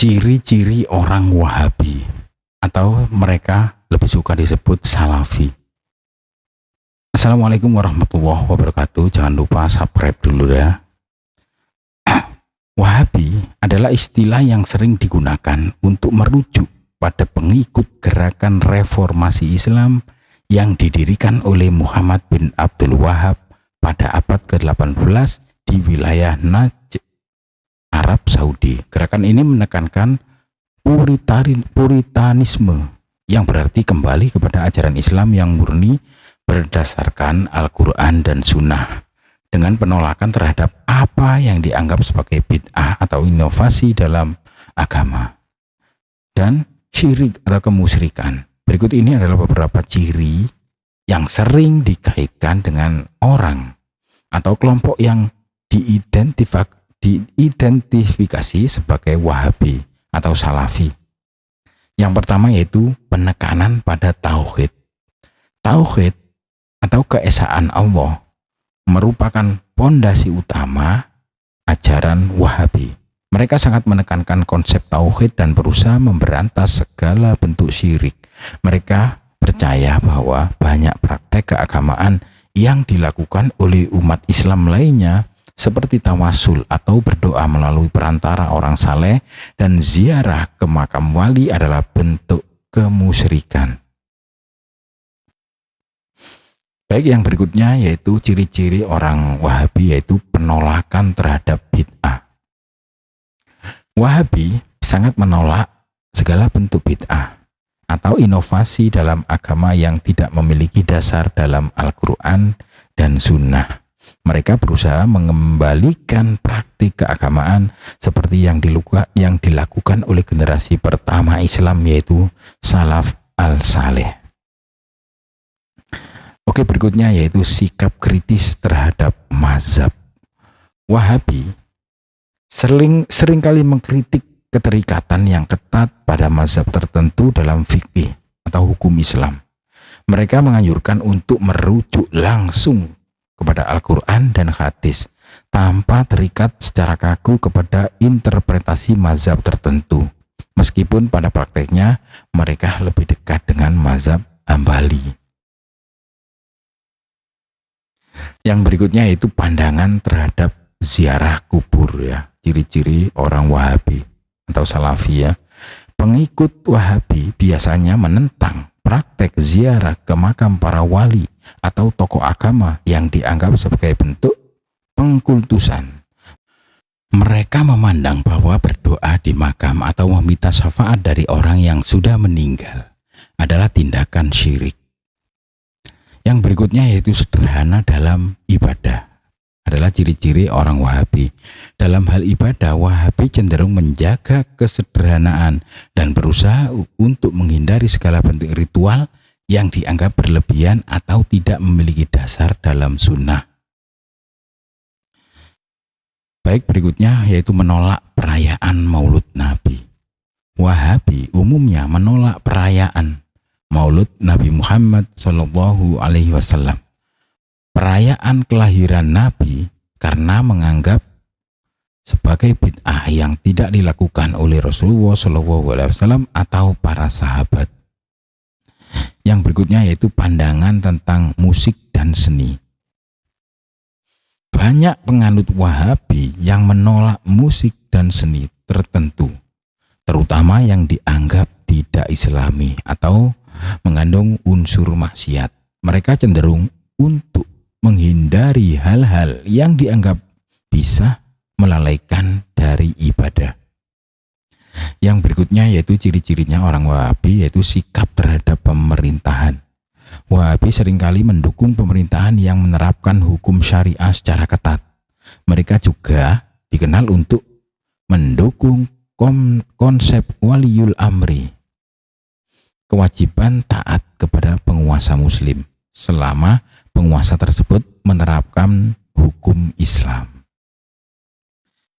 Ciri-ciri orang Wahabi atau mereka lebih suka disebut Salafi. Assalamualaikum warahmatullahi wabarakatuh. Jangan lupa subscribe dulu ya. Wahabi adalah istilah yang sering digunakan untuk merujuk pada pengikut gerakan reformasi Islam yang didirikan oleh Muhammad bin Abdul Wahab pada abad ke-18 di wilayah Najd, Arab Saudi. Gerakan ini menekankan puritanisme yang berarti kembali kepada ajaran Islam yang murni berdasarkan Al-Quran dan Sunnah, dengan penolakan terhadap apa yang dianggap sebagai bid'ah atau inovasi dalam agama dan syirik atau kemusyrikan. Berikut ini adalah beberapa ciri yang sering dikaitkan dengan orang atau kelompok yang diidentifikasi sebagai Wahabi atau Salafi. Yang pertama yaitu penekanan pada tauhid. Tauhid atau keesaan Allah merupakan pondasi utama ajaran Wahabi. Mereka sangat menekankan konsep tauhid dan berusaha memberantas segala bentuk syirik. Mereka percaya bahwa banyak praktek keagamaan yang dilakukan oleh umat Islam lainnya seperti tawasul atau berdoa melalui perantara orang saleh dan ziarah ke makam wali adalah bentuk kemusyrikan. Baik, yang berikutnya yaitu ciri-ciri orang Wahabi yaitu penolakan terhadap bid'ah. Wahabi sangat menolak segala bentuk bid'ah atau inovasi dalam agama yang tidak memiliki dasar dalam Al-Quran dan Sunnah. Mereka berusaha mengembalikan praktik keagamaan seperti yang dilakukan oleh generasi pertama Islam yaitu Salaf al-Saleh. Oke, berikutnya yaitu sikap kritis terhadap mazhab. Wahabi seringkali mengkritik keterikatan yang ketat pada mazhab tertentu dalam fikih atau hukum Islam. Mereka menganjurkan untuk merujuk langsung kepada Al-Quran dan hadis tanpa terikat secara kaku kepada interpretasi mazhab tertentu, meskipun pada prakteknya mereka lebih dekat dengan mazhab Hambali. Yang berikutnya yaitu pandangan terhadap ziarah kubur ya. Ciri-ciri orang Wahabi atau Salafi ya. Pengikut Wahabi biasanya menentang praktek ziarah ke makam para wali atau tokoh agama yang dianggap sebagai bentuk pengkultusan. Mereka memandang bahwa berdoa di makam atau meminta syafaat dari orang yang sudah meninggal adalah tindakan syirik. Yang berikutnya yaitu sederhana dalam ibadah. Adalah ciri-ciri orang Wahabi. Dalam hal ibadah, Wahabi cenderung menjaga kesederhanaan dan berusaha untuk menghindari segala bentuk ritual yang dianggap berlebihan atau tidak memiliki dasar dalam sunnah. Baik, berikutnya yaitu menolak perayaan Maulud Nabi. Wahabi umumnya menolak perayaan Maulud Nabi Muhammad SAW, perayaan kelahiran Nabi, karena menganggap sebagai bid'ah yang tidak dilakukan oleh Rasulullah SAW atau para sahabat. Yang berikutnya yaitu pandangan tentang musik dan seni. Banyak penganut Wahabi yang menolak musik dan seni tertentu, terutama yang dianggap tidak islami atau mengandung unsur maksiat. Mereka cenderung untuk menghindari hal-hal yang dianggap bisa melalaikan dari ibadah. Yang berikutnya yaitu ciri-cirinya orang Wahabi yaitu sikap terhadap pemerintahan. Wahabi seringkali mendukung pemerintahan yang menerapkan hukum syariah secara ketat. Mereka juga dikenal untuk mendukung konsep waliul amri, kewajiban taat kepada penguasa muslim selama penguasa tersebut menerapkan hukum Islam.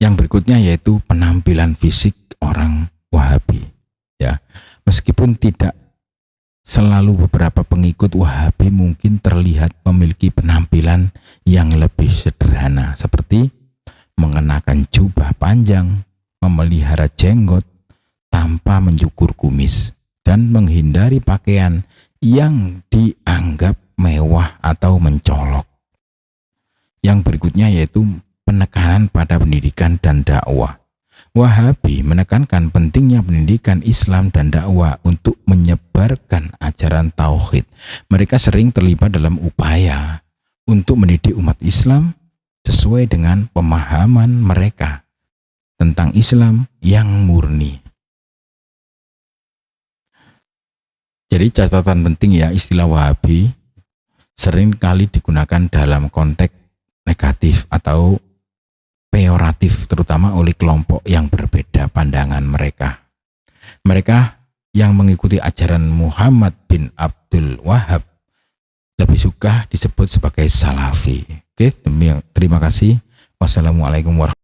Yang berikutnya yaitu penampilan fisik orang Wahabi. Ya, meskipun tidak selalu, beberapa pengikut Wahabi mungkin terlihat memiliki penampilan yang lebih sederhana seperti mengenakan jubah panjang, memelihara jenggot, tanpa mencukur kumis dan menghindari pakaian yang dianggap mewah atau mencolok. Yang berikutnya yaitu penekanan pada pendidikan dan dakwah. Wahabi menekankan pentingnya pendidikan Islam dan dakwah untuk menyebarkan ajaran tauhid. Mereka sering terlibat dalam upaya untuk mendidik umat Islam sesuai dengan pemahaman mereka tentang Islam yang murni. Jadi catatan penting ya, istilah Wahabi sering kali digunakan dalam konteks negatif atau peyoratif, terutama oleh kelompok yang berbeda pandangan mereka. Mereka yang mengikuti ajaran Muhammad bin Abdul Wahab lebih suka disebut sebagai Salafi. Oke, terima kasih. Wassalamualaikum warahmatullahi wabarakatuh.